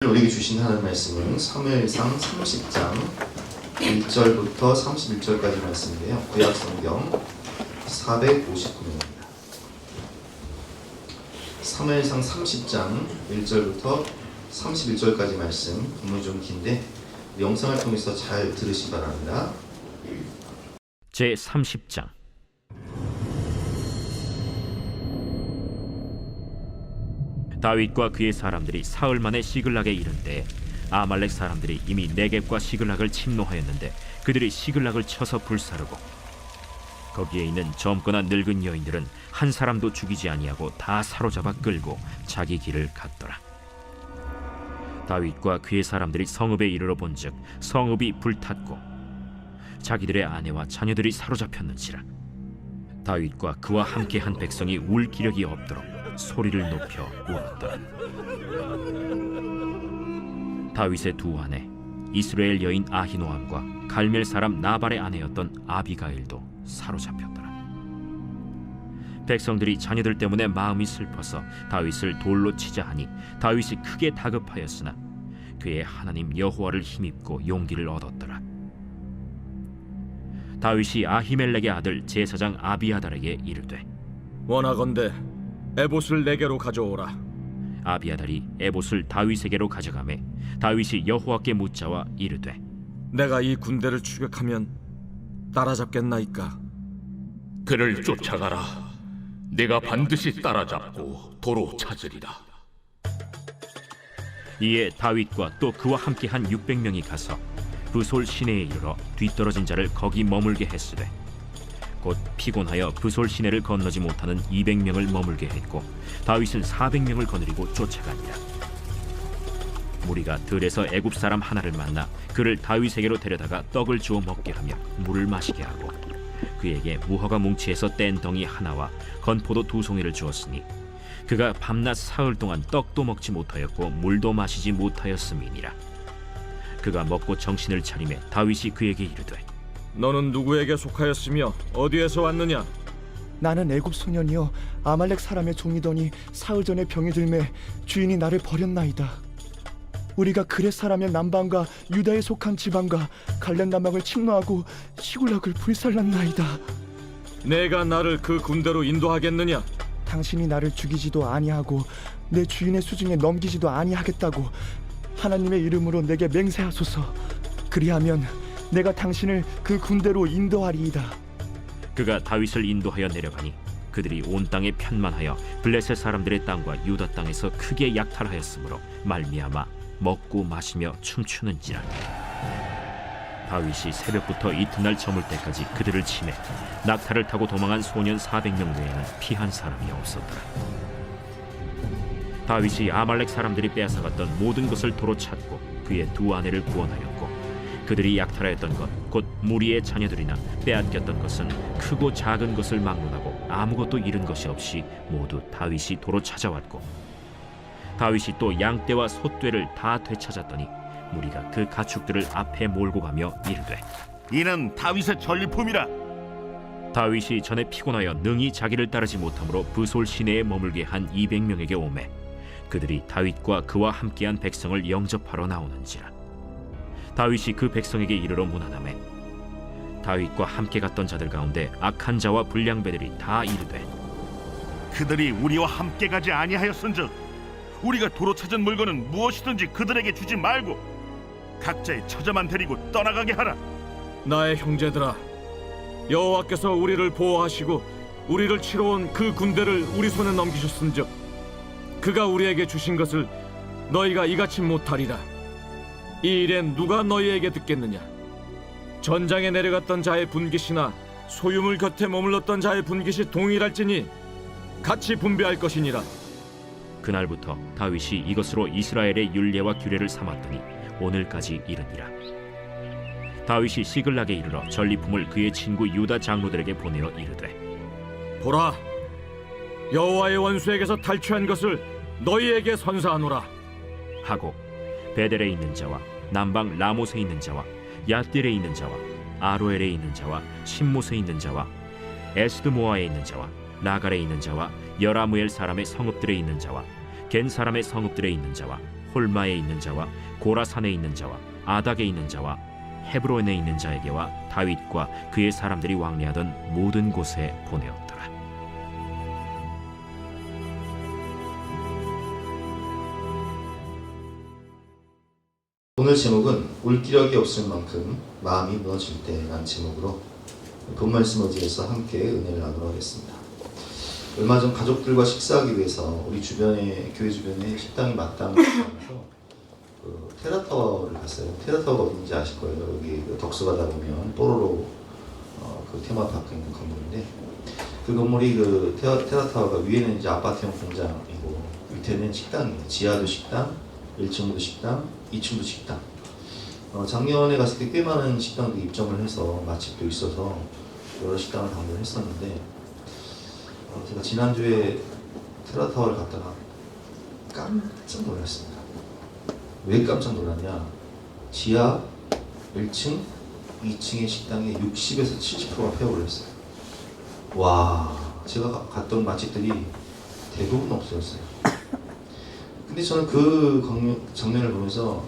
우리에게 주신 하나님 말씀은 사무엘상 30장 1절부터 31절까지 말씀인데요. 구약성경 459면입니다. 사무엘상 30장 1절부터 31절까지 말씀, 본문이 좀 긴데 영상을 통해서 잘 들으시기 바랍니다. 제30장. 다윗과 그의 사람들이 사흘 만에 시글락에 이른 때에 아말렉 사람들이 이미 네겝과 시글락을 침노하였는데 그들이 시글락을 쳐서 불사르고 거기에 있는 젊거나 늙은 여인들은 한 사람도 죽이지 아니하고 다 사로잡아 끌고 자기 길을 갔더라. 다윗과 그의 사람들이 성읍에 이르러 본즉 성읍이 불탔고 자기들의 아내와 자녀들이 사로잡혔는지라. 다윗과 그와 함께한 백성이 울 기력이 없도록 소리를 높여 울었더라. 다윗의 두 아내 이스라엘 여인 아히노암과 갈멜 사람 나발의 아내였던 아비가일도 사로잡혔더라. 백성들이 자녀들 때문에 마음이 슬퍼서 다윗을 돌로 치자 하니 다윗이 크게 다급하였으나 그의 하나님 여호와를 힘입고 용기를 얻었더라. 다윗이 아히멜렉의 아들 제사장 아비아달에게 이르되 원하건대 에봇을 내게로 가져오라. 아비아달이 에봇을 다윗에게로 가져가매 다윗이 여호와께 묻자와 이르되 내가 이 군대를 추격하면 따라잡겠나이까? 그를 쫓아가라. 내가 반드시 따라잡고 도로 찾으리라. 이에 다윗과 또 그와 함께한 600명이 가서 브솔 시내에 이르러 뒤떨어진 자를 거기 머물게 했으되 곧 피곤하여 브솔 시내를 건너지 못하는 200명을 머물게 했고 다윗은 400명을 거느리고 쫓아가니라. 무리가 들에서 애굽 사람 하나를 만나 그를 다윗에게로 데려다가 떡을 주어 먹게 하며 물을 마시게 하고 그에게 무화과 뭉치에서 뗀 덩이 하나와 건포도 2송이를 주었으니 그가 밤낮 사흘 동안 떡도 먹지 못하였고 물도 마시지 못하였음이니라. 그가 먹고 정신을 차리매 다윗이 그에게 이르되 너는 누구에게 속하였으며 어디에서 왔느냐? 나는 애굽 소년이여 아말렉 사람의 종이더니 사흘 전에 병이 들매 주인이 나를 버렸나이다. 우리가 그렛 사람의 남방과 유다에 속한 지방과 갈렙 남방을 침노하고 시굴락을 불살랐나이다. 내가 나를 그 군대로 인도하겠느냐? 당신이 나를 죽이지도 아니하고 내 주인의 수중에 넘기지도 아니하겠다고 하나님의 이름으로 내게 맹세하소서. 그리하면 내가 당신을 그 군대로 인도하리이다. 그가 다윗을 인도하여 내려가니 그들이 온 땅에 편만하여 블레셋 사람들의 땅과 유다 땅에서 크게 약탈하였으므로 말미암아 먹고 마시며 춤추는지라. 다윗이 새벽부터 이튿날 저물 때까지 그들을 치매 낙타를 타고 도망한 소년 400명 외에는 피한 사람이 없었더라. 다윗이 아말렉 사람들이 빼앗아갔던 모든 것을 도로 찾고 그의 두 아내를 구원하였고 그들이 약탈하였던 것 곧 무리의 자녀들이나 빼앗겼던 것은 크고 작은 것을 막론하고 아무것도 잃은 것이 없이 모두 다윗이 도로 찾아왔고 다윗이 또 양떼와 소떼를 다 되찾았더니 무리가 그 가축들을 앞에 몰고 가며 이르되 이는 다윗의 전리품이라. 다윗이 전에 피곤하여 능히 자기를 따르지 못하므로 브솔 시내에 머물게 한 200명에게 오매 그들이 다윗과 그와 함께한 백성을 영접하러 나오는지라. 다윗이 그 백성에게 이르러 문안하매 다윗과 함께 갔던 자들 가운데 악한 자와 불량배들이 다 이르되 그들이 우리와 함께 가지 아니하였은즉 우리가 도로 찾은 물건은 무엇이든지 그들에게 주지 말고 각자의 처자만 데리고 떠나가게 하라. 나의 형제들아, 여호와께서 우리를 보호하시고 우리를 치러 온 그 군대를 우리 손에 넘기셨은즉 그가 우리에게 주신 것을 너희가 이같이 못하리라. 이 일엔 누가 너희에게 듣겠느냐? 전장에 내려갔던 자의 분깃이나 소유물 곁에 머물렀던 자의 분깃이 동일할지니 같이 분배할 것이니라. 그날부터 다윗이 이것으로 이스라엘의 율례와 규례를 삼았더니 오늘까지 이르니라. 다윗이 시글락에 이르러 전리품을 그의 친구 유다 장로들에게 보내어 이르되 보라, 여호와의 원수에게서 탈취한 것을 너희에게 선사하노라 하고 베델에 있는 자와 남방 라못에 있는 자와 얏딜에 있는 자와 아로엘에 있는 자와 신못에 있는 자와 에스드모아에 있는 자와 라갈에 있는 자와 여라무엘 사람의 성읍들에 있는 자와 겐 사람의 성읍들에 있는 자와 홀마에 있는 자와 고라산에 있는 자와 아닥에 있는 자와 헤브론에 있는 자에게와 다윗과 그의 사람들이 왕래하던 모든 곳에 보내었더라. 오늘 제목은 울기력이 없을 만큼 마음이 무너질 때라는 제목으로 본 말씀을 의지해서 함께 은혜를 나누러 하겠습니다. 얼마 전 가족들과 식사하기 위해서 우리 주변에 교회 주변에 식당이 마땅해서 그 테라타워를 갔어요. 테라타워가 어딘지 아실 거예요. 여기 그 덕수 가다 보면 뽀로로 그 테마파크 있는 건물인데 그 건물이 그 테라타워가 위에는 이제 아파트형 공장이고 밑에는 식당이에요. 지하도 식당, 1층도 식당, 2층도 식당. 작년에 갔을 때 꽤 많은 식당들이 입점을 해서 맛집도 있어서 여러 식당을 방문했었는데 제가 지난주에 테라타워를 갔다가 깜짝 놀랐습니다. 왜 깜짝 놀랐냐? 지하 1층, 2층의 식당에 60에서 70%가 폐업을 했어요. 와, 제가 갔던 맛집들이 대부분 없어졌어요. 근데 저는 그 장면을 보면서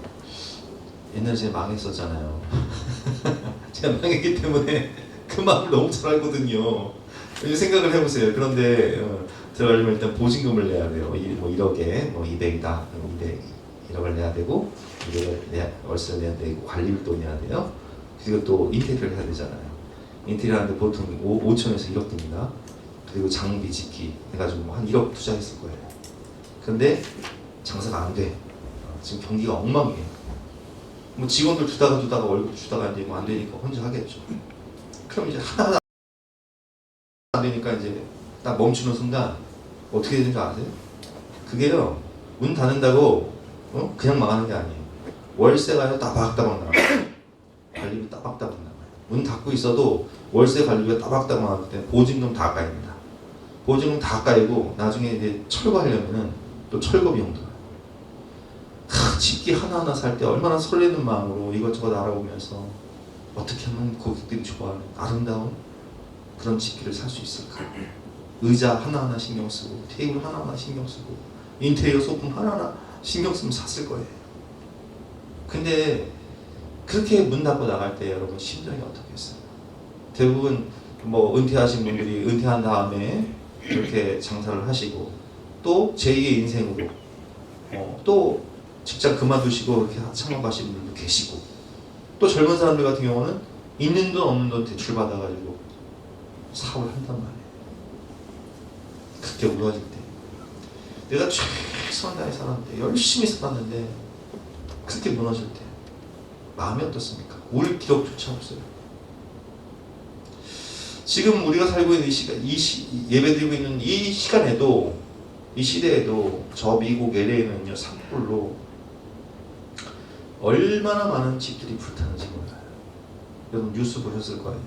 옛날에 제가 망했었잖아요. 제가 망했기 때문에 그 마음을 너무 잘 알거든요. 생각을 해보세요. 그런데 들어가려면 일단 보증금을 내야 돼요. 뭐 1억에 뭐 200이다. 1억을 내야 되고 200을 월세를 내야 되고 관리비도 내야 돼요. 그리고 또 인테리어를 해야 되잖아요. 인테리어 하는데 보통 5천에서 1억 듭니다. 그리고 장비 짓기 해가지고 한 1억 투자했을 거예요. 근데 장사가 안 돼. 지금 경기가 엉망이에요. 뭐 직원들 두다가 월급 주다가 이제 뭐 안 되니까 혼자 하겠죠. 그럼 이제 하나 안 되니까 이제 딱 멈추는 순간 어떻게 되는 줄 아세요? 그게요, 문 닫는다고 그냥 망하는 게 아니에요. 월세가요 따박따박 나가요. 관리비 따박따박 나가요. 문 닫고 있어도 월세 관리비가 따박따박 나가기 때문에 보증금 다 까입니다. 보증금 다 까이고 나중에 이제 철거하려면은 또 철거 비용도 나요. 집기 하나하나 살 때 얼마나 설레는 마음으로 이것저것 알아보면서 어떻게 하면 고객들이 좋아하는 아름다운 그런 집기를 살 수 있을까? 의자 하나하나 신경 쓰고 테이블 하나하나 신경 쓰고 인테리어 소품 하나하나 신경 쓰면 샀을 거예요. 근데 그렇게 문 닫고 나갈 때 여러분 심정이 어떻겠어요? 대부분 뭐 은퇴하신 분들이 은퇴한 다음에 이렇게 장사를 하시고 또 제2의 인생으로 또 직장 그만두시고 이렇게 창업하시는 분들도 계시고 또 젊은 사람들 같은 경우는 있는 돈 없는 돈 대출 받아가지고 사업을 한단 말이에요. 그렇게 무너질 때 내가 최선을 다해 살았는데 열심히 살았는데 그렇게 무너질 때 마음이 어떻습니까? 울 기력조차 없어요. 지금 우리가 살고 있는 예배드리고 있는 이 시간에도 이 시대에도 저 미국 LA는요 산불로 얼마나 많은 집들이 불타는지 몰라요. 여러분 뉴스 보셨을 거예요.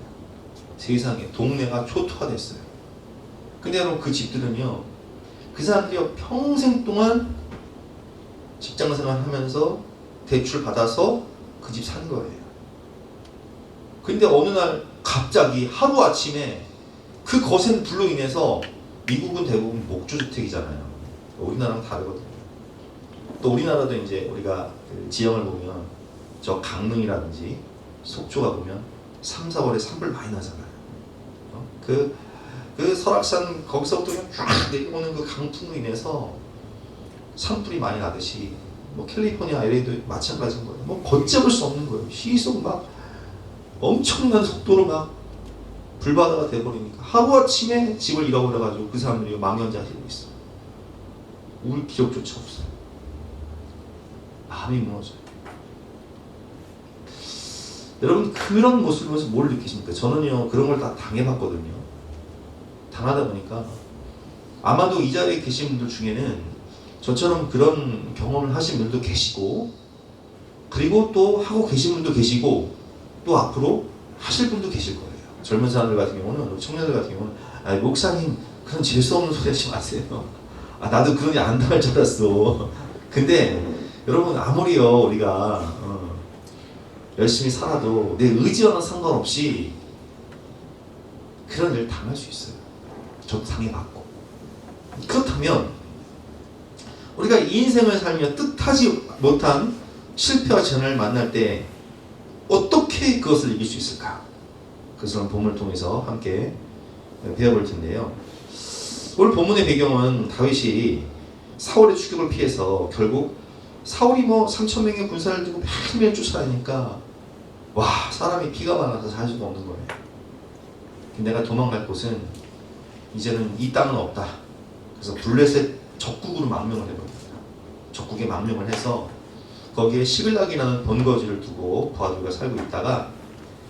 세상에 동네가 초토화됐어요. 근데 여러분 그 집들은요 그 사람들이 평생 동안 직장생활 하면서 대출 받아서 그 집 산 거예요. 근데 어느 날 갑자기 하루아침에 그 거센 불로 인해서 미국은 대부분 목조주택이잖아요. 우리나라랑 다르거든요. 또 우리나라도 이제 우리가 그 지형을 보면 저 강릉이라든지 속초가 보면 3, 4월에 산불 많이 나잖아요. 그 설악산 거기서부터 그냥 쫙 내려오는 그 강풍으로 인해서 산불이 많이 나듯이 뭐 캘리포니아 LA도 마찬가지인 거예요. 뭐 걷잡을 수 없는 거예요. 시속 막 엄청난 속도로 막 불바다가 돼버리니까 하루아침에 집을 잃어버려가지고 그 사람들이 망연자실로 있어. 울 기력조차 없어요. 마음이 무너져요. 여러분 그런 모습을 보면서 뭘 느끼십니까? 저는요 그런 걸 다 당해봤거든요. 당하다 보니까 아마도 이 자리에 계신 분들 중에는 저처럼 그런 경험을 하신 분들도 계시고 그리고 또 하고 계신 분도 계시고 또 앞으로 하실 분도 계실 거예요. 젊은 사람들 같은 경우는 청년들 같은 경우는 목사님 그런 재수 없는 소리 하지 마세요. 나도 그런 일 안 당할 줄 알았어. 근데 여러분 아무리요 우리가 열심히 살아도 내 의지와는 상관없이 그런 일을 당할 수 있어요. 저도 당해봤고. 그렇다면 우리가 이 인생을 살며 뜻하지 못한 실패와 재난을 만날 때 어떻게 그것을 이길 수 있을까? 그것을 본문을 통해서 함께 배워볼 텐데요. 오늘 본문의 배경은 다윗이 사울의 추격을 피해서 결국 사울이 3,000명의 군사를 들고 매일매일 쫓아다니니까 와, 사람이 피가 많아서 살 수가 없는 거예요. 내가 도망갈 곳은 이제는 이 땅은 없다. 그래서 블레셋 적국으로 망명을 해버립니다. 적국에 망명을 해서 거기에 시글락이라는 번거지를 두고 부하들과 살고 있다가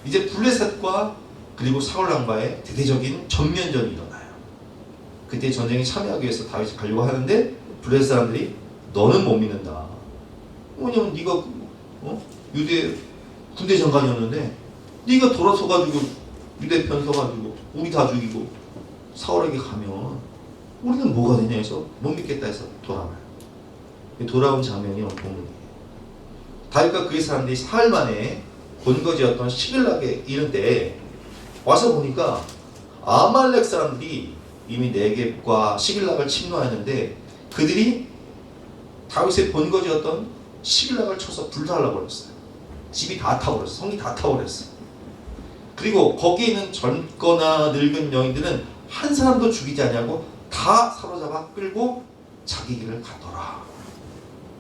이제 블레셋과 그리고 사울왕과의 대대적인 전면전이 일어나요. 그때 전쟁에 참여하기 위해서 다윗이 가려고 하는데 블레셋 사람들이 너는 못 믿는다. 왜냐면 네가 유대 군대 장관이었는데 네가 돌아서가지고 유대 편 서가지고 우리 다 죽이고 사울에게 가면 우리는 뭐가 되냐 해서 못 믿겠다 해서 돌아와요. 돌아온 장면이 오늘 본문이에요. 다윗과 그의 사람들이 사흘 만에 본거지였던 시글락에 이른데 와서 보니까 아말렉 사람들이 이미 네겝과 시글락을 침노하였는데 그들이 다윗의 본거지였던 시글락을 쳐서 불살라 버렸어요. 집이 다 타버렸어요. 성이 다 타버렸어요. 그리고 거기에 있는 젊거나 늙은 여인들은 한 사람도 죽이지 않냐고 다 사로잡아 끌고 자기 길을 갔더라.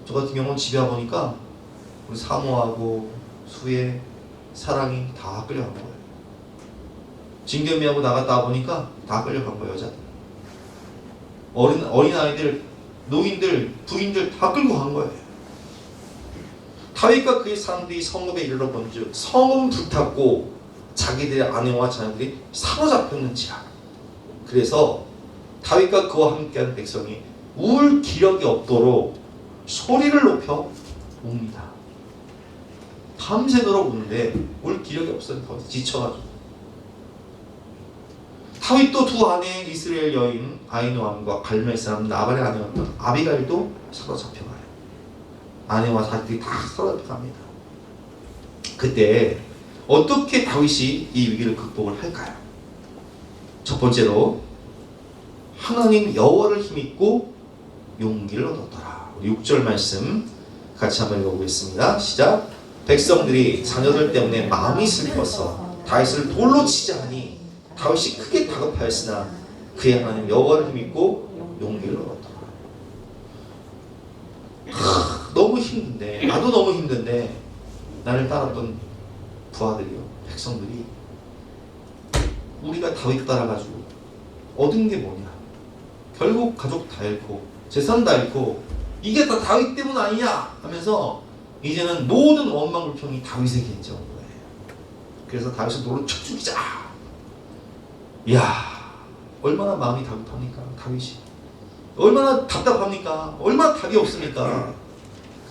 저 같은 경우는 집에 와보니까 우리 사모하고 수혜, 사랑이 다 끌려간 거예요. 진겸이하고 나갔다 와보니까 다 끌려간 거예요. 여자들, 어린아이들, 노인들, 부인들 다 끌고 간 거예요. 다윗과 그의 사람들이 성읍에 이르러 본즉 성은 불탔고 자기들의 아내와 자녀들이 사로잡혔는지라. 그래서 다윗과 그와 함께한 백성이 울 기력이 없도록 소리를 높여 웁니다. 밤새도록 우는데 울 기력이 없어요. 지쳐가지고. 다윗도 두 아내 이스라엘 여인 아히노암과 갈멜 사람 나발의 아내였던 아비가일도 사로잡혀가요. 아내와 자식들이 다 사로잡혀갑니다. 그때 어떻게 다윗이 이 위기를 극복을 할까요? 첫 번째로 하나님 여호와를 힘입고 용기를 얻었더라. 6절 말씀 같이 한번 읽어보겠습니다. 시작. 백성들이 자녀들 때문에 마음이 슬퍼서 다윗을 돌로 치자 하니 다윗이 크게 다급하였으나 그의 하나님 여호와를 힘입고 용기를 얻었더라. 너무 힘든데, 나도 너무 힘든데 나를 따랐던 부하들이요, 백성들이 우리가 다윗 따라가지고 얻은 게 뭐냐? 결국 가족 다 잃고 재산 다 잃고 이게 다 다윗 때문 아니냐 하면서 이제는 모든 원망 불평이 다윗에게 이제 온 거예요. 그래서 다윗을 돌로 쳐 죽이자. 이야, 얼마나 마음이 다급합니까? 다윗이 얼마나 답답합니까? 얼마나 답이 없습니까?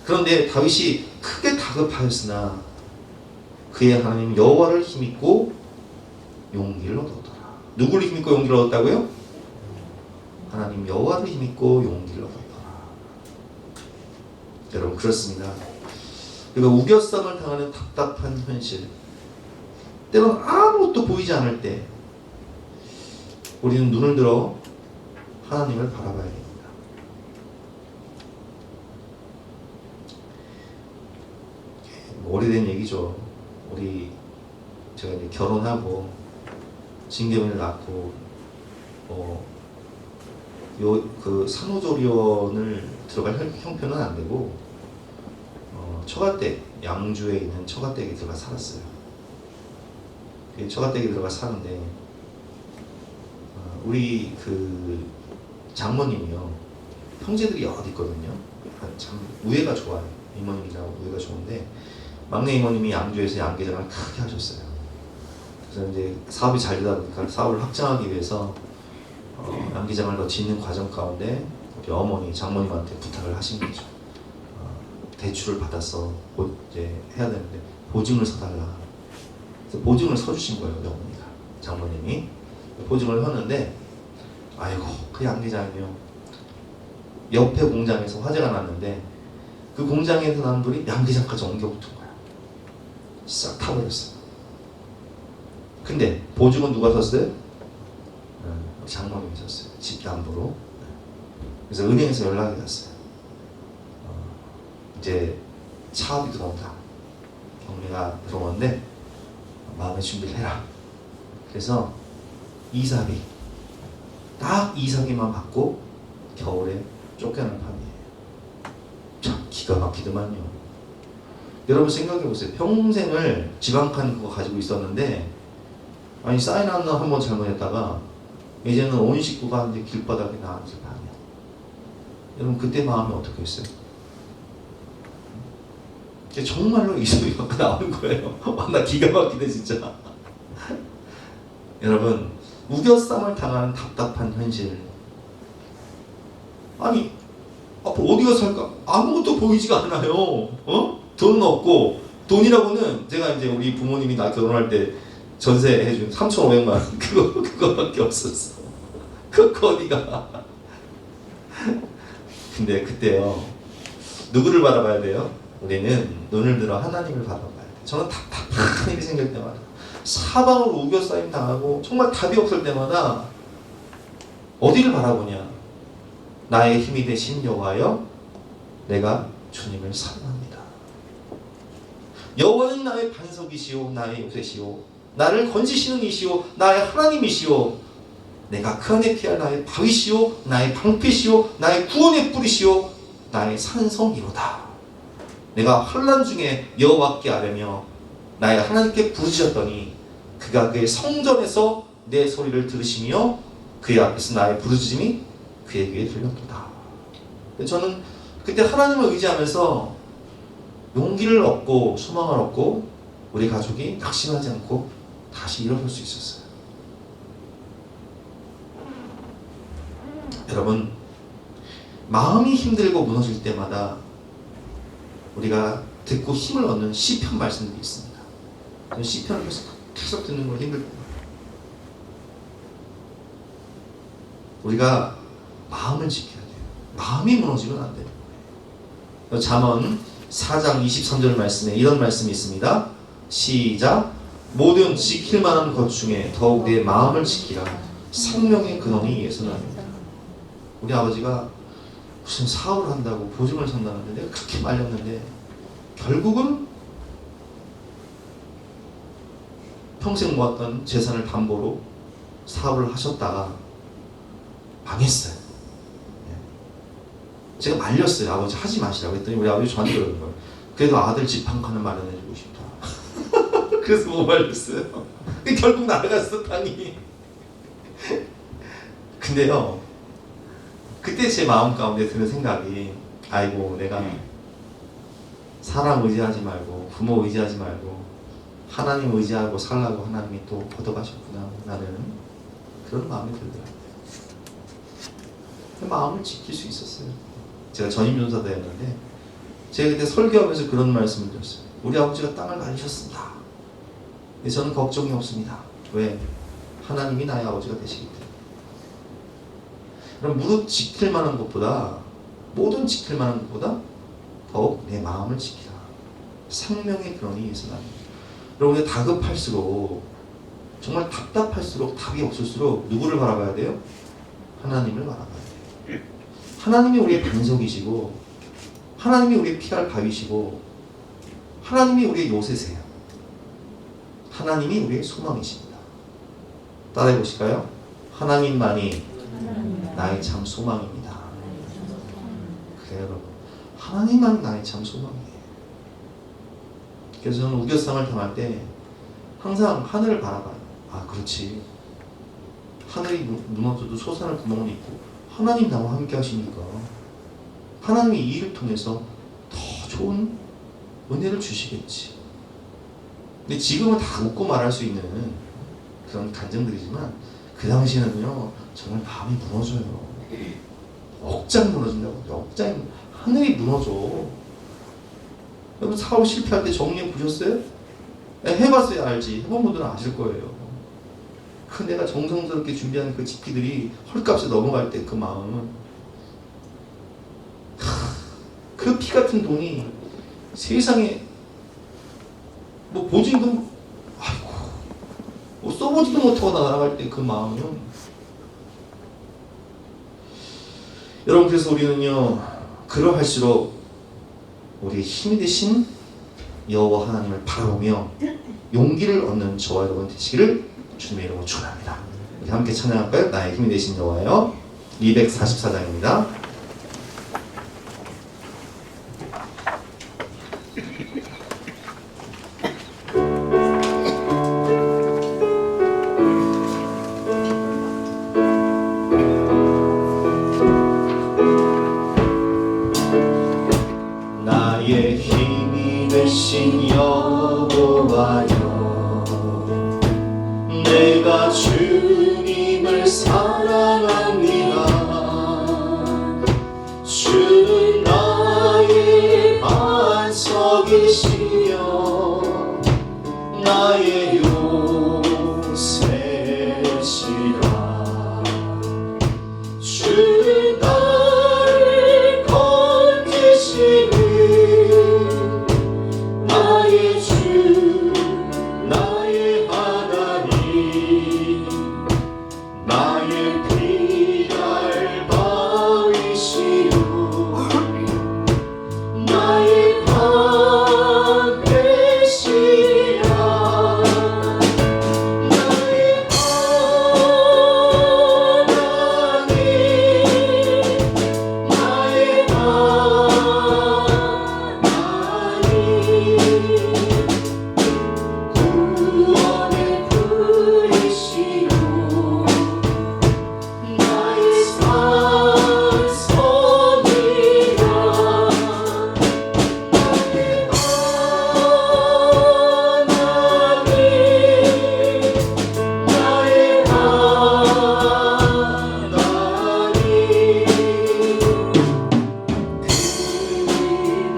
그런데 다윗이 크게 다급하였으나 그의 하나님 여호와를 힘입고 용기를 얻었더라. 누구를 힘입고 용기를 얻었다고요? 하나님 여호와를 힘입고 용기를 얻었더라. 여러분, 그렇습니다. 그러니까 우겨쌈을 당하는 답답한 현실, 때로는 아무것도 보이지 않을 때 우리는 눈을 들어 하나님을 바라봐야 됩니다. 오래된 얘기죠. 제가 이제 결혼하고 진겸이를 낳고 그 산후조리원을 들어갈 형편은 안 되고 처가댁, 양주에 있는 처가댁에 들어가 살았어요. 처가댁에 들어가 사는데 우리 그 장모님이요, 형제들이 여럿 있거든요. 참 우애가 좋아요. 이모님이랑 우애가 좋은데 막내 이모님이 양주에서 양계장을 크게 하셨어요. 그래서 이제 사업이 잘 되다 보니까 사업을 확장하기 위해서 양계장을 더 짓는 과정 가운데 우리 어머니, 장모님한테 부탁을 하신 거죠. 대출을 받아서 이제 해야 되는데 보증을 서달라. 그래서 보증을 서주신 거예요, 우리 어머니가. 장모님이 보증을 섰는데, 아이고, 그 양계장이요, 옆에 공장에서 화재가 났는데 그 공장에서 난 불이 양계장까지 옮겨붙은 거야. 싹 타버렸어. 근데 보증은 누가 섰어요? 장모님이 섰어요. 집담보로. 그래서 은행에서 연락이 왔어요. 이제 차압이 들어온다. 경례가 들어오는데 마음의 준비를 해라. 그래서 이삭이 딱 이삭이만 받고 겨울에 쫓겨나는 밤이에요. 참 기가 막히더만요. 여러분 생각해 보세요. 평생을 지방칸 그거 가지고 있었는데 아니 사인 하나 한번 잘못했다가 이제는 온 식구가 이제 길바닥에 나앉을 밤이야. 여러분 그때 마음이 어떻게 했어요? 정말로 이 소리가 나오는 거예요. 나 기가 막히네 진짜. 여러분 우겨쌈을 당하는 답답한 현실. 아니 앞으로 어디가 살까? 아무것도 보이지가 않아요. 돈은 없고, 돈이라고는 제가 이제 우리 부모님이 나 결혼할 때 전세 해준 3,500만 원 그거밖에 없었어. 그거 어디가? 근데 그때요 누구를 바라봐야 돼요? 우리는 눈을 들어 하나님을 바라봐야 돼. 저는 답답한 일이 생길 때마다 사방으로 우겨싸임 당하고 정말 답이 없을 때마다 어디를 바라보냐? 나의 힘이 되신 여호와여, 내가 주님을 사랑합니다. 여호와는 나의 반석이시오, 나의 요새시오, 나를 건지시는 이시오, 나의 하나님이시오, 내가 그 안에 피할 나의 바위시오, 나의 방패시오, 나의 구원의 뿌리시오, 나의 산성이로다. 내가 환난 중에 여호와께 아뢰며 나의 하나님께 부르짖었더니 그가 그의 성전에서 내 소리를 들으시며 그의 앞에서 나의 부르짖음이 그의 귀에 들렸도다. 저는 그때 하나님을 의지하면서 용기를 얻고 소망을 얻고 우리 가족이 낙심하지 않고 다시 일어설 수 있었어요. 여러분 마음이 힘들고 무너질 때마다 우리가 듣고 힘을 얻는 시편 말씀들이 있습니다. 시편을 계속 듣는 걸 힘들 때마다 우리가 마음을 지켜야 돼요. 마음이 무너지면 안 돼요. 잠언 4장 23절 말씀에 이런 말씀이 있습니다. 시작. 모든 지킬 만한 것 중에 더욱 내 마음을 지키라. 생명의 근원이 예수나니이다. 우리 아버지가 무슨 사업을 한다고 보증을 선다는데 내가 그렇게 말렸는데 결국은 평생 모았던 재산을 담보로 사업을 하셨다가 망했어요. 제가 말렸어요. 아버지 하지 마시라고 했더니 우리 아버지 저한테 그러는 거예요. 그래도 아들 집 한 칸을 마련해주고 싶다. 그래서 못 말렸어요. 결국 날아갔어 땅이. 근데요 그때 제 마음 가운데 드는 생각이 아이고 내가 사람 의지하지 말고 부모 의지하지 말고 하나님 의지하고 살라고 하나님이 또 걷어가셨구나. 나는 그런 마음이 들더라고요. 그 마음을 지킬 수 있었어요. 제가 전임전사대였는데 제가 그때 설교하면서 그런 말씀을 드렸어요. 우리 아버지가 땅을 가지셨습니다. 근데 저는 걱정이 없습니다. 왜? 하나님이 나의 아버지가 되시기 때문에. 그럼 무릇 지킬 만한 것보다 모든 지킬 만한 것보다 더욱 내 마음을 지키라. 생명의 근원이 예수나니. 여러분 다급할수록 정말 답답할수록 답이 없을수록 누구를 바라봐야 돼요? 하나님을 바라봐야 돼요. 하나님이 우리의 반석이시고 하나님이 우리의 피할 바위시고 하나님이 우리의 요새세요. 하나님이 우리의 소망이십니다. 따라해 보실까요? 하나님만이 나의 참 소망입니다. 그래요 여러분. 하나님만이 나의 참 소망이에요. 그래서 저는 우겨쌈을 당할 때 항상 하늘을 바라봐요. 아 그렇지. 하늘이 무너져도 솟아날 구멍은 있고 하나님 나와 함께 하시니까 하나님이 이 일을 통해서 더 좋은 은혜를 주시겠지. 근데 지금은 다 웃고 말할 수 있는 그런 간증들이지만 그 당시에는요 정말 마음이 무너져요. 억장 무너진다고. 억장 하늘이 무너져. 여러분 사업 실패할 때 정리해 보셨어요? 해봤어야 알지. 해본 분들은 아실 거예요. 그 내가 정성스럽게 준비한 그 집기들이 헐값에 넘어갈 때 그 마음은 그 피 같은 돈이 세상에 뭐 보증도 아이고 뭐 써보지도 못하고 날아갈 때 그 마음은 여러분 그래서 우리는요 그러할수록 우리의 힘이 되신 여호와 하나님을 바라보며 용기를 얻는 저와 여러분 되시기를 주님의 이름으로 축원합니다. 우리 함께 찬양할까요? 나의 힘이 되신 여호와여. 244장입니다. 나의 힘이 되신 여호와여, 내가 주님을 사랑합니다. 주는 나의 반석이시며 나의 요새시라. 주는 나를 건지시는 나의 주, 나의 하나님, 나의 피할 바위시오, 나의 방 되시라. 나의 하나님, 나의 구원의 불이시오, 나의 산성이라. 나의 하나님, 나의 하나님,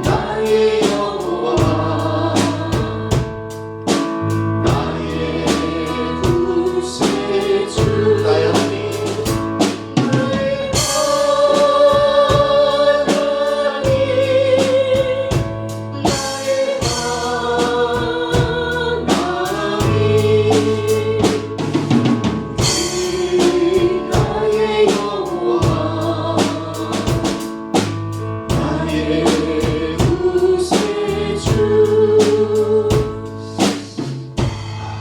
나의 여호와, 나의 구세주, 나의 하나님, 나의 하나님, 나의 여호와, 나의 구세주.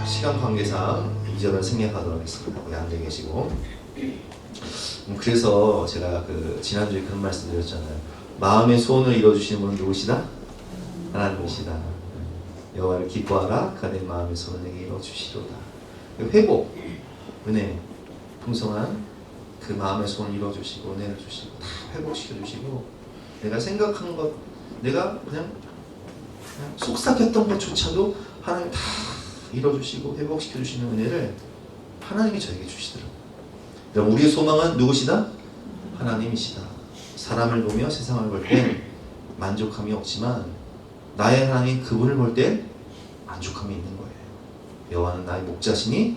시간 관계상 2절은 생략하도록 하겠습니다. 우리 앉아 계시고. 그래서 제가 지난주에 그런 말씀 드렸잖아요. 마음의 소원을 이뤄주시는 분은 누구시다? 하나님이시다. 여호와를 기뻐하라. 그가 내 마음의 소원을 내게 이뤄주시로다. 회복, 은혜, 풍성한 그 마음의 소원을 이뤄주시고 은혜를 주시고 다 회복시켜주시고, 내가 생각한 것, 내가 그냥 속삭였던 것조차도 하나님 다 이뤄주시고 회복시켜주시는 은혜를 하나님이 저에게 주시더라고요. 여러분, 우리의 소망은 누구시다? 하나님이시다. 사람을 보며 세상을 볼 때 만족함이 없지만 나의 하나님 그분을 볼 때 만족함이 있는 거예요. 여호와는 나의 목자시니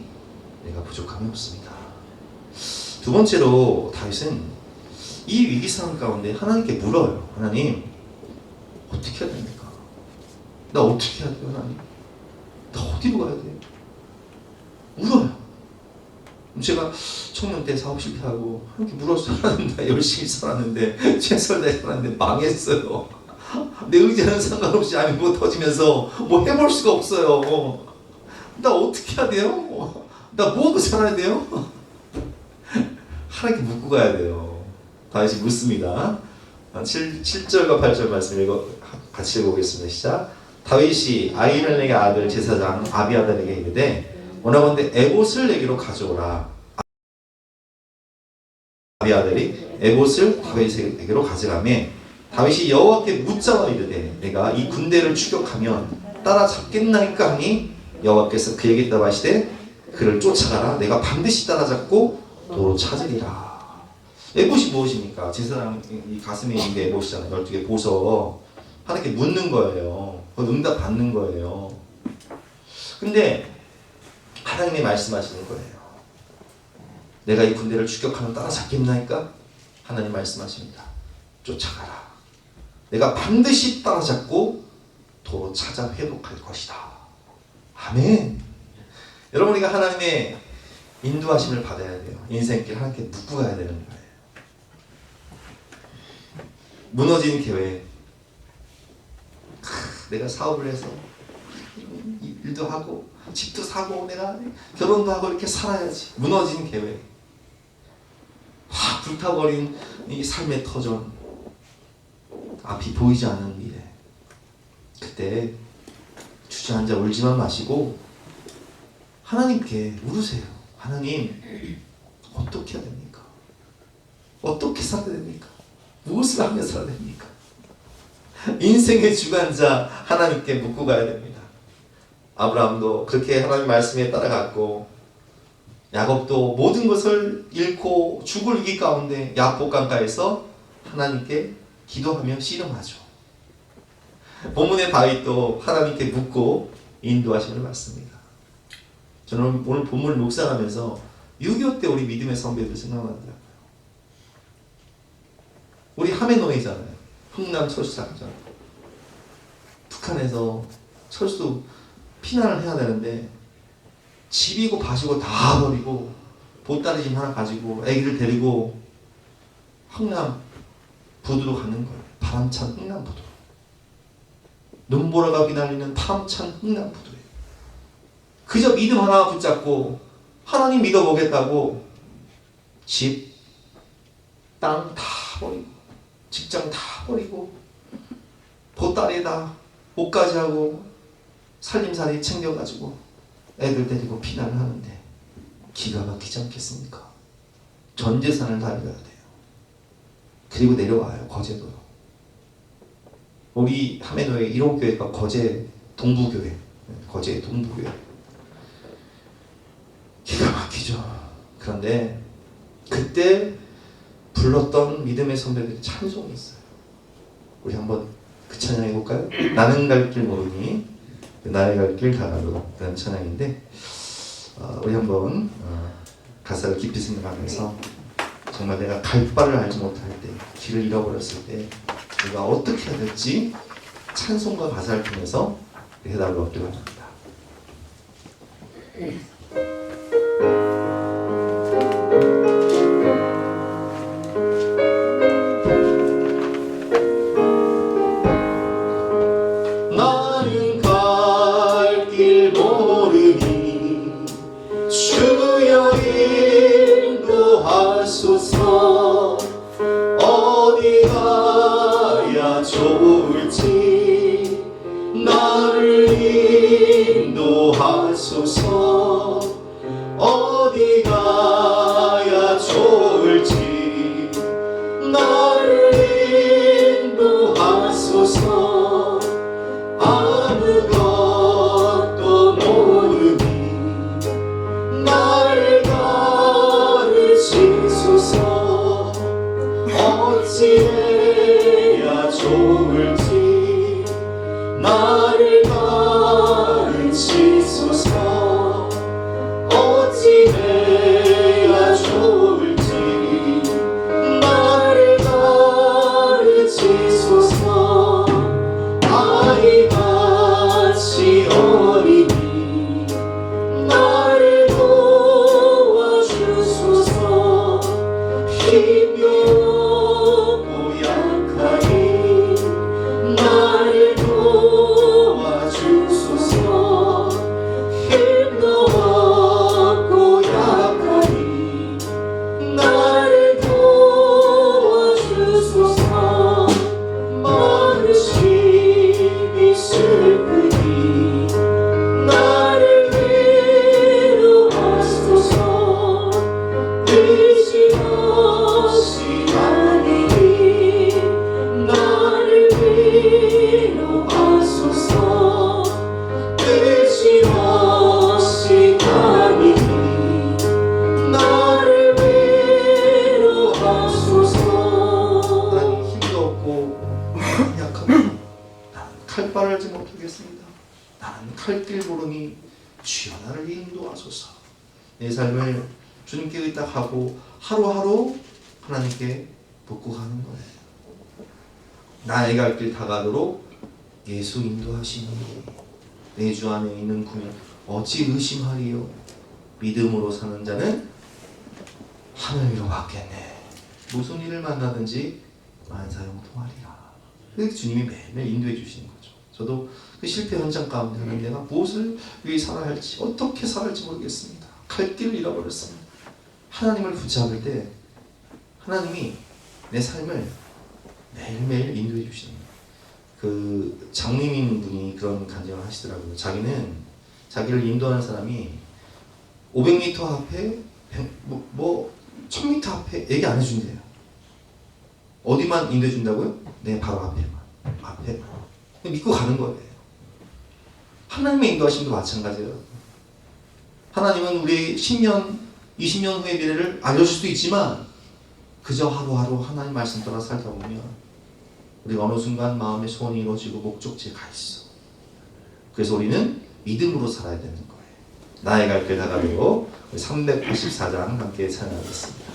내가 부족함이 없습니다. 두 번째로 다윗은 이 위기 상황 가운데 하나님께 물어요. 하나님, 어떻게 해야 됩니까? 나 어떻게 해야 돼요, 하나님? 나 어디로 가야 돼요? 물어요. 제가 청년 때 사업 실패하고 이렇게 물었어요. 하나님, 나 열심히 살았는데, 최선을 다해 살았는데 망했어요. 내 의지는 상관없이 암이 뭐 터지면서 뭐 해볼 수가 없어요. 나 어떻게 해야 돼요? 나 뭐하고 살아야 돼요? 하나님께 묻고 가야 돼요. 다시 묻습니다. 7절과 8절 말씀 같이 읽어보겠습니다. 시작. 다윗이 아히멜렉의 아들 제사장 아비아달에게 이르되 원하건대 에봇을 내게로 가져오라. 아비아달이 에봇을 다윗에게로 가져가매 다윗이 여호와께 묻자와 이르되 내가 이 군대를 추격하면 따라잡겠나이까 하니 여호와께서 그에게 답하시되 그를 쫓아가라. 내가 반드시 따라잡고 도로 찾으리라. 에봇이 무엇입니까? 제사장 이 가슴에 있는 게 에봇이잖아요. 12개 보석. 하나님께 묻는 거예요. 응답 받는 거예요. 근데 하나님이 말씀하시는 거예요. 내가 이 군대를 추격하면 따라잡겠나이까? 하나님 말씀하십니다. 쫓아가라. 내가 반드시 따라잡고 도로 찾아 회복할 것이다. 아멘. 여러분, 우리가 하나님의 인도하심을 받아야 돼요. 인생길 하나님께 묻고 가야 되는 거예요. 무너진 계획, 내가 사업을 해서 일도 하고 집도 사고 내가 결혼도 하고 이렇게 살아야지. 무너진 계획, 확 불타버린 이 삶의 터전, 앞이 보이지 않는 미래. 그때 주저앉아 울지만 마시고 하나님께 물으세요. 하나님, 어떻게 해야 됩니까? 어떻게 살아야 됩니까? 무엇을 하며 살아야 됩니까? 인생의 주관자 하나님께 묻고 가야 됩니다. 아브라함도 그렇게 하나님 말씀에 따라갔고, 야곱도 모든 것을 잃고 죽을 위기 가운데 야복강가에서 하나님께 기도하며 씨름하죠. 본문의 다윗도 하나님께 묻고 인도하심을 받습니다. 저는 오늘 본문을 묵상하면서 6.25 때 우리 믿음의 선배들 생각나더라고요. 우리 하메노이잖아요. 흥남 철수작전. 북한에서 철수 피난을 해야 되는데 집이고 밭이고 다 버리고 보따리짐 하나 가지고 아기를 데리고 흥남 부두로 가는 거예요. 바람찬 흥남 부두. 눈보라가 휘날리는 바람찬 흥남 부두에 그저 믿음 하나 붙잡고 하나님 믿어보겠다고 집, 땅 다 버리고 직장 다 버리고 보따리에다 옷까지 하고 살림살이 챙겨가지고 애들 데리고 피난을 하는데 기가 막히지 않겠습니까? 전 재산을 다 잃어야 돼요. 그리고 내려와요. 거제도로. 우리 하메노의 1호 교회가 거제 동부교회, 거제 동부교회. 기가 막히죠. 그런데 그때 불렀던 믿음의 선배들의 찬송이 있어요. 우리 한번 그 찬양 해볼까요? 나는 갈 길 모르니 나의 갈 길 다가로 라는 찬양인데, 우리 한번 가사를 깊이 생각하면서 정말 내가 갈 바를 알지 못할 때, 길을 잃어버렸을 때 내가 어떻게 해야 될지 찬송과 가사를 통해서 해답을 얻기로 합니다. 나는 갈 길 모르니 주여 인도하소서. 어디 가야 좋을지 나를 인도하소서. 어디 가야 좋을지 나를 인도하소서. 아무것도 모르니 나를 가르치소서. 어찌해야 좋을지 나를 가르치소서. 어찌해야 좋을지 나를 가르치소서. 아이같이 어리니 나를 도와주소서. 힘이 없고 약하니 나를 도와주소서. 힘도 없고 약하니 나를 도와주소서. 마르심이 슬프니 나를 위로하소서. 의지 없이 아니니 나를 위로하소서. 의지 없이 아니니 나를 위로하소서. 나는 힘도 없고 약하고 나는 칼바를 알지 못하겠습니다. 나는 칼길 모르니 주여 나를 인도하소서. 내 삶을 주님께 의탁하고 하루하루 하나님께 묻고 가는 거예요. 나의 갈 길 다가도록 예수 인도하시니 내 주 안에 있는 구면 어찌 의심하리요. 믿음으로 사는 자는 하늘 위로 받겠네. 무슨 일을 만나든지 만사형통하리라. 그래서 주님이 매일매일 인도해 주시는 거죠. 저도 그 실패 현장 가운데 하나님 내가 무엇을 위해 살아야 할지 어떻게 살아야 할지 모르겠습니다. 갈 길을 잃어버렸습니다. 하나님을 붙잡을 때 하나님이 내 삶을 매일매일 인도해 주시는 그 장님인 분이 그런 간증을 하시더라고요. 자기는 자기를 인도하는 사람이 500m 앞에 1000m 앞에 얘기 안 해준대요. 어디만 인도해 준다고요? 네, 바로 앞에 믿고 가는 거예요. 하나님의 인도하심도 마찬가지예요. 하나님은 우리 10년, 20년 후의 미래를 알려줄 수도 있지만 그저 하루하루 하나님 말씀 따라 살다 보면 우리가 어느 순간 마음의 소원이 이루어지고 목적지에 가 있어. 그래서 우리는 믿음으로 살아야 되는 거예요. 나의 갈 길 다가리고 384장 함께 찬양하겠습니다.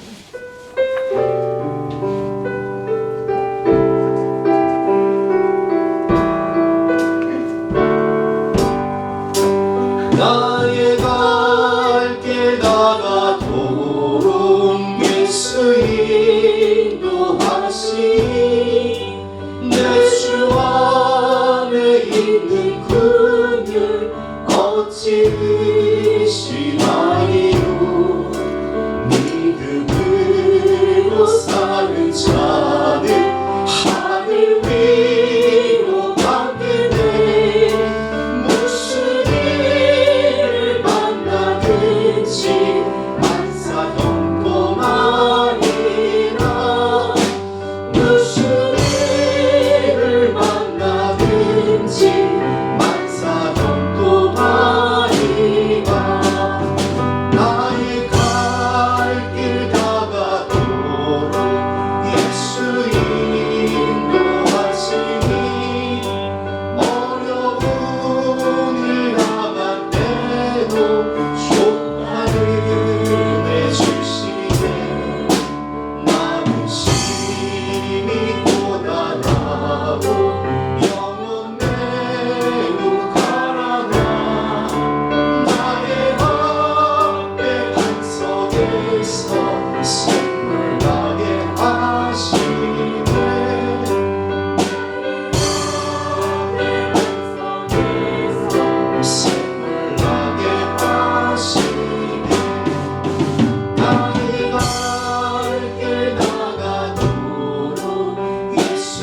나의 갈 길 다가도록 예수 인도하시니 내 주 안에 있는 그늘 어찌 의심하리요. 믿음으로 사는 자는 하늘 위로 가게 무슨 일을 만나든지 만사 경고하리라. 무슨 일을 만나든지 만사 경고하리라. 나의 갈 길 다가도록 예수 인도하시니 어려운 일 나갈 때도 족하는 내 주시네. 나는 심히 고단하고 영혼 매우 가라나 나의 앞에 반석에서 샘물 나게 하시네. 샘물 나게 하시네. 나의 갈 길 다가도록 예수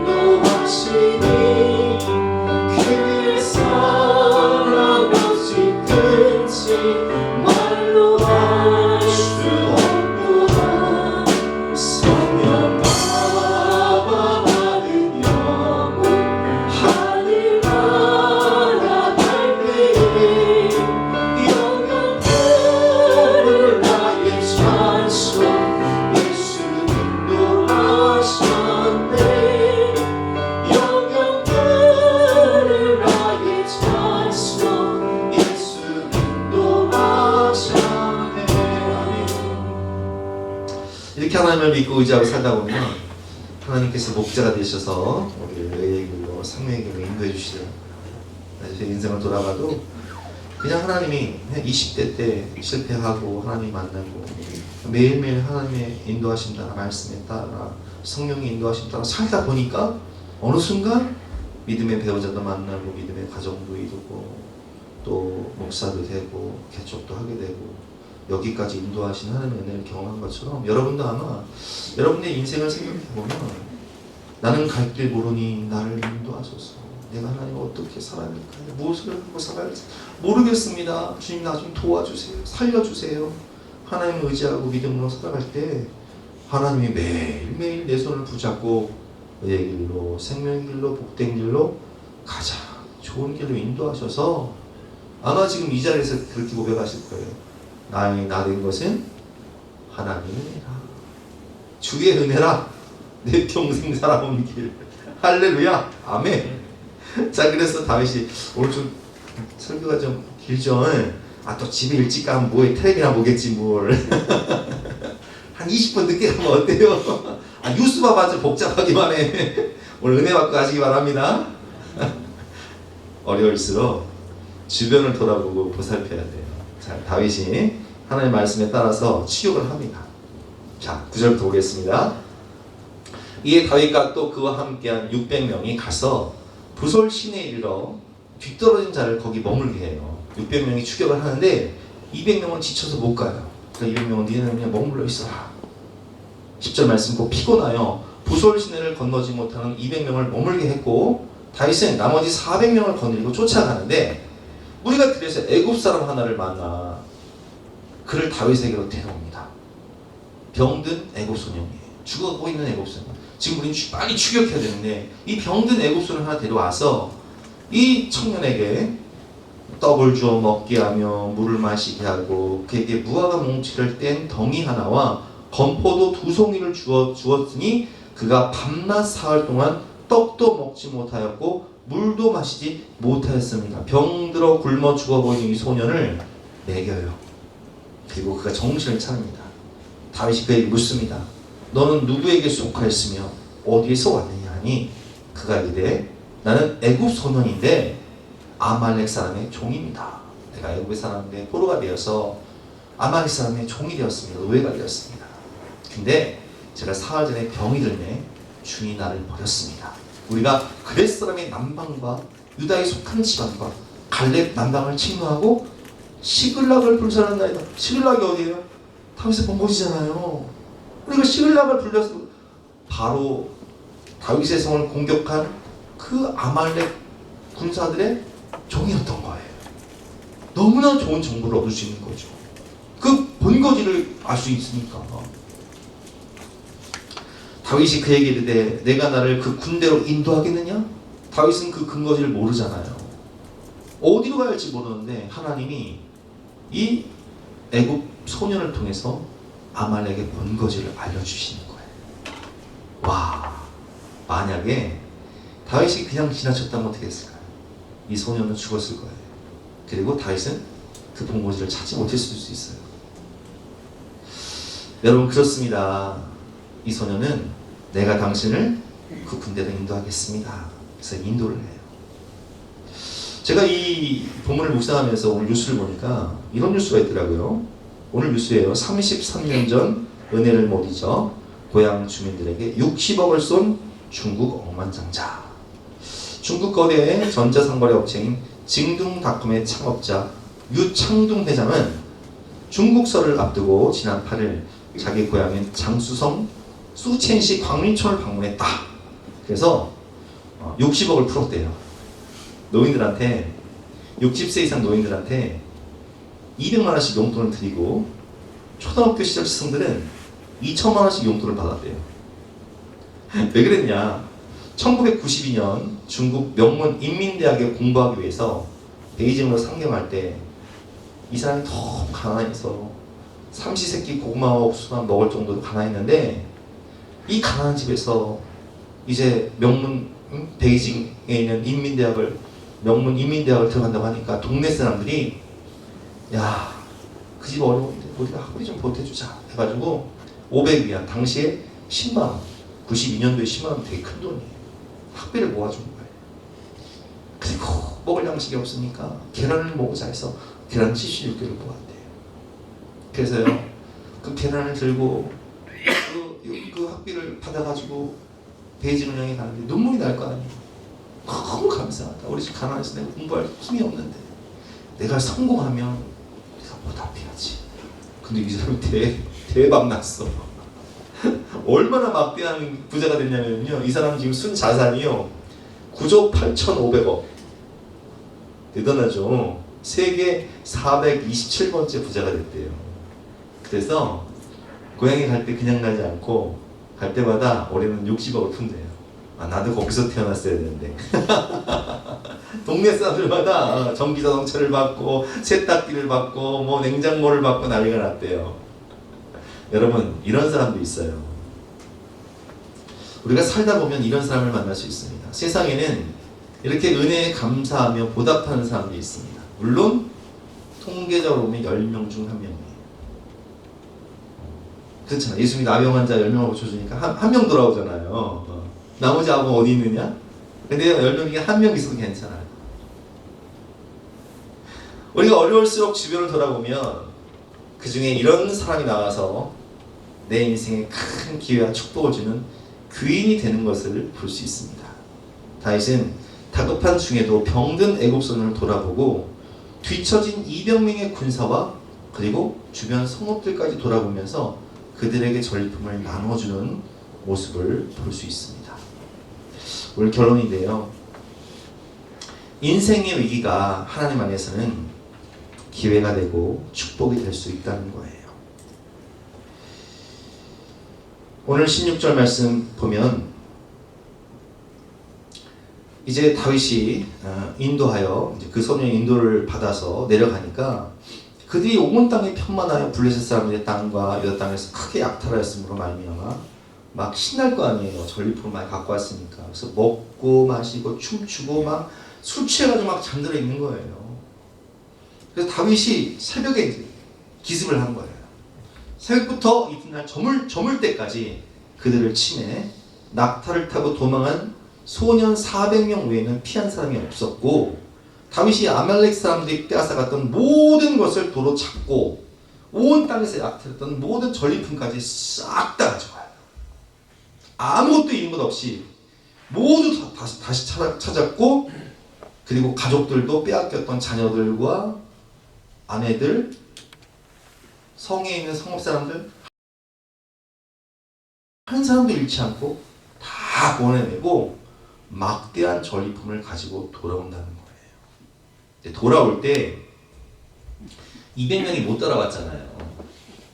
인도하시니 그 사랑 오직 끊지 말로 할 수 없구나. 성령 아바 받은 영혼 하늘 날아갈 때에 영영들을 나의 찬송 예수 인도하셨네. 영영들을 나의 찬송 예수 인도하셨네. 아멘. 이렇게 하나님을 믿고 의지하고 살다 보면 하나님께서 목자가 되셔서 우리를 의의 길로 생명의 길로 인도해 주시죠. 제 인생을 돌아봐도 그냥 하나님이 20대 때 실패하고 하나님 만나고 매일매일 하나님의 인도하심 따라 말씀에 따라 성령의 인도하심 따라 살다 보니까 어느 순간 믿음의 배우자도 만나고 믿음의 가정도 이루고 또 목사도 되고 개척도 하게 되고 여기까지 인도하신 하나님의 은혜를 경험한 것처럼 여러분도 아마 여러분의 인생을 생각해보면 나는 갈 길 모르니 나를 인도하소서. 내가 하나님 어떻게 살아야 될까요? 무엇을 하고 살아야 할지 모르겠습니다. 주님 나 좀 도와주세요. 살려주세요. 하나님을 의지하고 믿음으로 살아갈 때 하나님이 매일매일 내 손을 붙잡고 의의 길로 생명의 길로 복된 길로 가장 좋은 길로 인도하셔서 아마 지금 이 자리에서 그렇게 고백하실 거예요. 나의 나 된 것은 하나님의 은혜라. 주의 은혜라. 내 평생 살아온 길. 할렐루야. 아멘. 자, 그래서 다윗이 오늘 좀 설교가 좀 길죠. 또 집에 일찍 가면 뭐해, 텔레비나 보겠지 뭘. 한 20분 늦게 가면 어때요? 뉴스 봐봤자 복잡하기만 해. 오늘 은혜 받고 가시기 바랍니다. 어려울수록 주변을 돌아보고 보살펴야 돼요. 자, 다윗이 하나님의 말씀에 따라서 취업을 합니다. 자, 9절부터 보겠습니다. 이에 다윗과 또 그와 함께한 600명이 가서 부솔 시내에 이르러 뒤떨어진 자를 거기 머물게 해요. 600명이 추격을 하는데 200명은 지쳐서 못 가요. 그러니까 200명은 니네는 그냥 머물러 있어라. 10절 말씀 꼭 피곤하여 부솔 시내를 건너지 못하는 200명을 머물게 했고 다윗은 나머지 400명을 거느리고 쫓아가는데 우리가 그래서 애굽 사람 하나를 만나 그를 다윗에게로 데려옵니다. 병든 애굽 소년이에요. 죽어가고 있는 애굽 소년. 지금 우리는 빨리 추격해야 되는데 이 병든 애굽 소년 하나 데려와서 이 청년에게 떡을 주어 먹게 하며 물을 마시게 하고 그에게 무화과 뭉치를 뗀 덩이 하나와 건포도 2송이를 주었으니 그가 밤낮 사흘 동안 떡도 먹지 못하였고 물도 마시지 못하였습니다. 병들어 굶어 죽어버린 이 소년을 먹여요. 그리고 그가 정신을 차립니다. 다윗이 그에게 묻습니다. 너는 누구에게 속하였으며 어디에서 왔느냐 하니 그가 이르되 나는 애굽 소년인데 아말렉 사람의 종입니다. 내가 애굽의 사람인데 포로가 되어서 아말렉 사람의 종이 되었습니다. 노예가 되었습니다. 근데 제가 사흘 전에 병이 들매 주인이 나를 버렸습니다. 우리가 그렛 사람의 남방과 유다에 속한 지방과 갈렙 남방을 침노하고 시글락을 불살았나이다. 시글락이 어디예요? 다윗의 본거지잖아요. 우리가 시글락을 불려서 바로 다윗의 성을 공격한 그 아말렉 군사들의 종이었던 거예요. 너무나 좋은 정보를 얻을 수 있는 거죠. 그 본거지를 알 수 있으니까. 다윗이 그에게 이르되 내가 나를 그 군대로 인도하겠느냐? 다윗은 그 근거지를 모르잖아요. 어디로 가야 할지 모르는데 하나님이 이 애굽 소년을 통해서 아말렉의 본거지를 알려주시는 거예요. 와, 만약에 다윗이 그냥 지나쳤다면 어떻게 했을까요? 이 소년은 죽었을 거예요. 그리고 다윗은 그 본거지를 찾지 못했을 수 있어요. 여러분 그렇습니다. 이 소년은 내가 당신을 그 군대로 인도하겠습니다. 그래서 인도를 해요. 제가 이 본문을 묵상하면서 오늘 뉴스를 보니까 이런 뉴스가 있더라고요. 오늘 뉴스예요. 33년 전 은혜를 못 잊어 고향 주민들에게 60억을 쏜 중국 억만장자. 중국 거대 전자상거래 업체인 징둥닷컴의 창업자 유창둥 회장은 중국설을 앞두고 지난 8일 자기 고향인 장쑤성 수첸시 광림촌을 방문했다. 그래서 60억을 풀었대요. 노인들한테 60세 이상 노인들한테 200만 원씩 용돈을 드리고 초등학교 시절 학생들은 2천만 원씩 용돈을 받았대요. 왜 그랬냐? 1992년 중국 명문 인민대학에 공부하기 위해서 베이징으로 상경할 때 이 사람이 너무 가난해서 삼시세끼 고구마와 옥수수만 먹을 정도로 가난했는데 이 가난한 집에서 이제 명문 베이징에 있는 인민대학을 명문 인민대학을 들어간다고 하니까 동네 사람들이 야, 그 집 어려운데 우리가 학비 좀 보태주자 해가지고 500위안 당시에 10만원 92년도에 10만원 되게 큰 돈이에요. 학비를 모아준 거예요. 그리고 먹을 양식이 없으니까 계란을 먹자 해서 계란 76개를 모았대요. 그래서요 그 계란을 들고 그 학비를 받아가지고 베이징 은행에 가는데 눈물이 날 거 아니에요. 너무 감사하다. 우리 집 가난해서 내가 공부할 힘이 없는데 내가 성공하면 내가 보답해야지. 근데 이 사람이 대박 났어. 얼마나 막대한 부자가 됐냐면요. 이 사람 지금 순 자산이요 9조 8,500억. 대단하죠. 세계 427번째 부자가 됐대요. 그래서 고향에 갈 때 그냥 가지 않고 갈 때마다 올해는 60억을 푼대요. 아, 나도 거기서 태어났어야 되는데. 동네 사람들마다 전기자동차를 받고 세탁기를 받고 뭐 냉장고를 받고 난리가 났대요. 여러분 이런 사람도 있어요. 우리가 살다 보면 이런 사람을 만날 수 있습니다. 세상에는 이렇게 은혜에 감사하며 보답하는 사람들이 있습니다. 물론 통계적으로 보면 10명 중 1명이에요. 그렇잖아. 예수님이 나병 환자 10명을 고쳐주니까 한 명 돌아오잖아요. 나머지 아무 어디 있느냐? 근데 10명 중에 한 명 있어도 괜찮아요. 우리가 어려울수록 주변을 돌아보면 그 중에 이런 사람이 나와서 내 인생에 큰 기회와 축복을 주는 귀인이 되는 것을 볼 수 있습니다. 다윗은 다급한 중에도 병든 애굽 소년을 돌아보고 뒤처진 200명의 군사와 그리고 주변 성읍들까지 돌아보면서 그들에게 전리품을 나눠주는 모습을 볼 수 있습니다. 오늘 결론인데요. 인생의 위기가 하나님 안에서는 기회가 되고 축복이 될 수 있다는 거예요. 오늘 16절 말씀 보면 이제 다윗이 인도하여 그 소년의 인도를 받아서 내려가니까 그들이 온 땅에 편만하여 블레셋 사람들의 땅과 유다 땅에서 크게 약탈하였으므로 말미암아 막 신날 거 아니에요. 전리품을 많이 갖고 왔으니까. 그래서 먹고 마시고 춤추고 막 술 취해가지고 막 잠들어 있는 거예요. 그래서 다윗이 새벽에 이제 기습을 한 거예요. 새벽부터 이튿날 저물 때까지 그들을 침해 낙타를 타고 도망한 소년 400명 외에는 피한 사람이 없었고 다윗이 아말렉 사람들이 빼앗아갔던 모든 것을 도로 잡고 온 땅에서 약탈했던 모든 전리품까지 싹 다 가져가요. 아무것도 잃은 것 없이 모두 다시 찾았고 그리고 가족들도 빼앗겼던 자녀들과 아내들, 성에 있는 성읍 사람들 한 사람도 잃지 않고 다 보내내고 막대한 전리품을 가지고 돌아온다는 거예요. 돌아올 때 200명이 못 따라왔잖아요.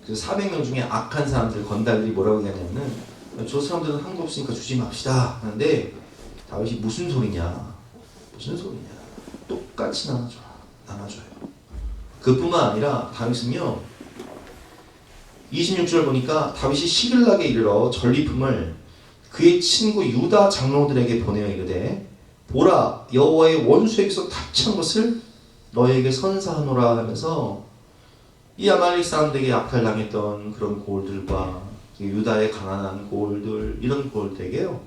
그래서 400명 중에 악한 사람들, 건달들이 뭐라고 얘기하냐면은 저 사람들은 한 거 없으니까 주지 맙시다 하는데 다윗이 무슨 소리냐? 똑같이 나눠줘요. 그뿐만 아니라 다윗은요 26절 보니까 다윗이 시글락에 이르러 전리품을 그의 친구 유다 장로들에게 보내어 이르되 보라 여호와의 원수에게서 탑취한 것을 너에게 선사하노라 하면서 이 아말렉 사람들에게 약탈당했던 그런 고을들과 유다의 가난한 고을들 이런 고을들에게요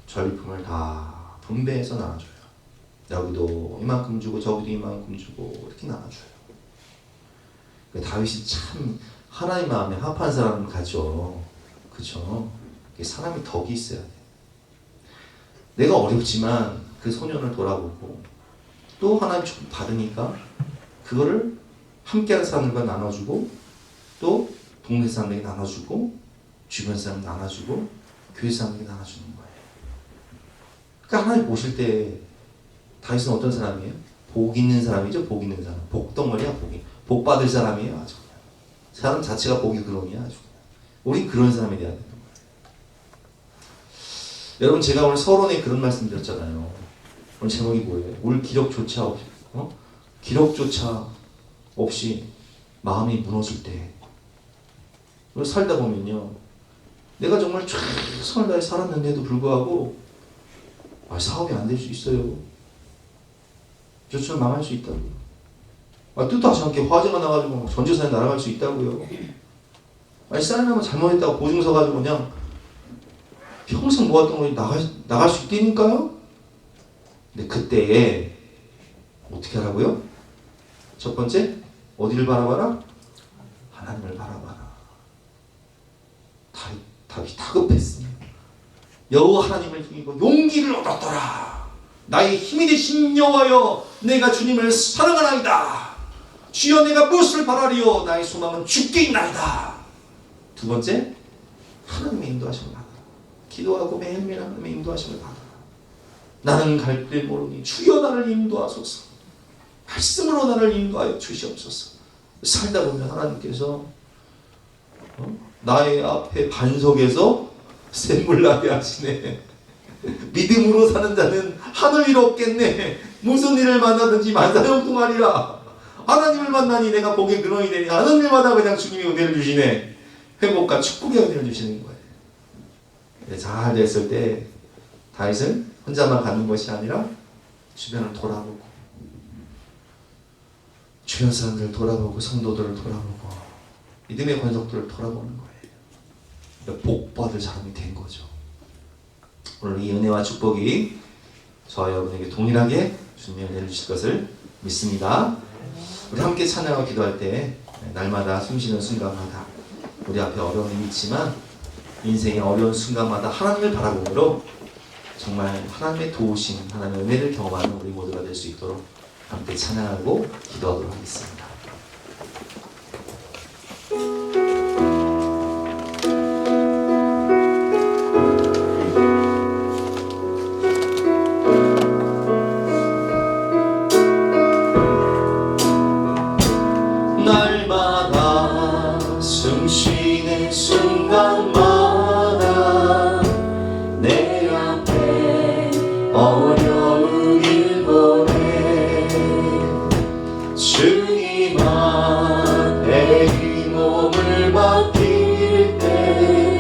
전리품을 다 분배해서 나눠줘요. 여기도 이만큼 주고 저기도 이만큼 주고 이렇게 나눠줘요. 다윗이 참 하나님 마음에 합한 사람을 가죠. 그렇죠? 사람이 덕이 있어야 돼. 내가 어렵지만 그 소년을 돌아보고 또 하나님 축복 받으니까 그거를 함께하는 사람들과 나눠주고 또 동네 사람들에게 나눠주고 주변 사람에게 나눠주고 교회 사람에게 나눠주는 거예요. 그러니까 하나님 보실 때 다윗은 어떤 사람이에요? 복 있는 사람이죠. 복 있는 사람. 복덩어리야 복이. 복 받을 사람이에요. 아주 그냥. 사람 자체가 복이 그러냐 아주 그냥. 우린 그런 사람이 돼야 되는 거예요. 여러분 제가 오늘 서론에 그런 말씀 드렸잖아요. 오늘 제목이 뭐예요? 올 기력조차 없이 기력조차 없이 마음이 무너질 때 살다 보면요 내가 정말 최선을 다해 살았는데도 불구하고 사업이 안 될 수 있어요. 저처럼 망할 수 있다고요. 뜻하지 않게 화재가 나가지고 전재산이 날아갈 수 있다고요. 사인하면 잘못했다고 보증서 가지고 그냥 평생 모았던 거 나갈 수 있다니까요. 근데 그때에 어떻게 하라고요? 첫 번째 어디를 바라봐라? 하나님을 바라봐라. 다윗이 다급했습니다. 여호와 하나님을 죽이고 용기를 얻었더라. 나의 힘이 되신 여호와여 내가 주님을 사랑하나이다. 주여 내가 무엇을 바라리요 나의 소망은 주께 있나이다. 두 번째 하나님의 인도하심을 받아라. 기도하고 매일매일 하나님의 인도하심을 받아라. 나는 갈 길 모르니 주여 나를 인도하소서. 말씀으로 나를 인도하여 주시옵소서. 살다 보면 하나님께서 나의 앞에 반석에서 샘물 나게 하시네. 믿음으로 사는 자는 하늘 일 없겠네. 무슨 일을 만나든지 만사형통하리라. 하나님을 만나니 내가 복의 근원이 되니 하는 일마다 그냥 주님이 은혜를 주시네. 회복과 축복의 은혜를 주시는 거예요. 잘 됐을 때 다윗은 혼자만 가는 것이 아니라 주변을 돌아보고 주변 사람들을 돌아보고 성도들을 돌아보고 믿음의 권속들을 돌아보는 거예요. 복 받을 사람이 된 거죠. 오늘 이 은혜와 축복이 저와 여러분에게 동일하게 주님의 은혜를 주실 것을 믿습니다. 우리 함께 찬양하고 기도할 때 날마다 숨쉬는 순간마다 우리 앞에 어려움이 있지만 인생의 어려운 순간마다 하나님을 바라보므로 정말 하나님의 도우심, 하나님의 은혜를 경험하는 우리 모두가 될 수 있도록 함께 찬양하고 기도하도록 하겠습니다. 날마다 숨쉬는 순간마다 내 앞에 어려운 일 보내 주님 앞에 이 몸을 맡길 때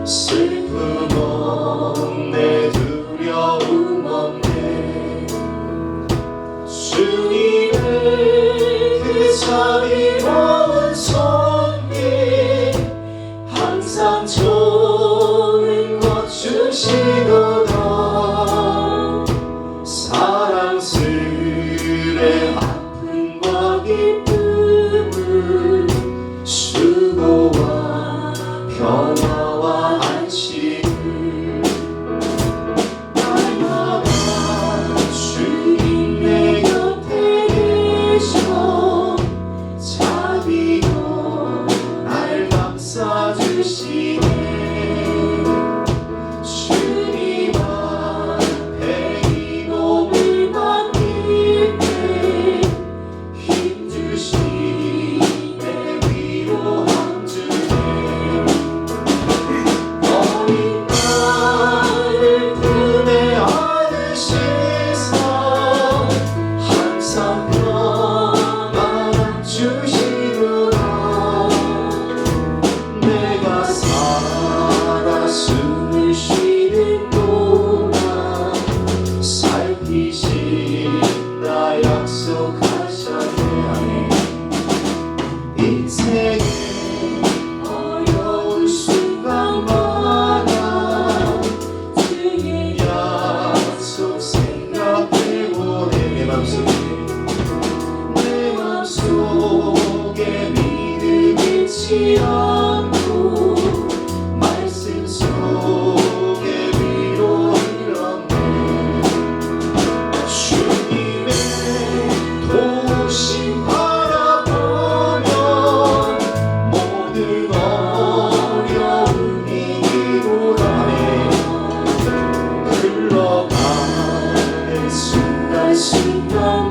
슬픔 없네 두려움 없네 주님을 그 자리 모은 손길 항상 좋은 것 주시도다 사랑스레 아픔과 기쁨을 수고와 평화와 안식을 날마다 주님 내 곁에 계셔 자비로 날 감싸주시네 주님 앞에 이 몸을 맡길 때 힘주시네 위로함 주네 어린 나를 품에 안으시사 항상 평안함 주시도다 내가 살아 숨을 쉬는 동안 살피신다 약속하셨네 인생의 어려운 순간마다 주의 약속 생각해보네 내 맘속에 믿음 잃지 않고 말씀 속에 위로 흘렀네 주님의 도우심 바라보면 모든 어려움이 이고라네 흘러가는 순간순간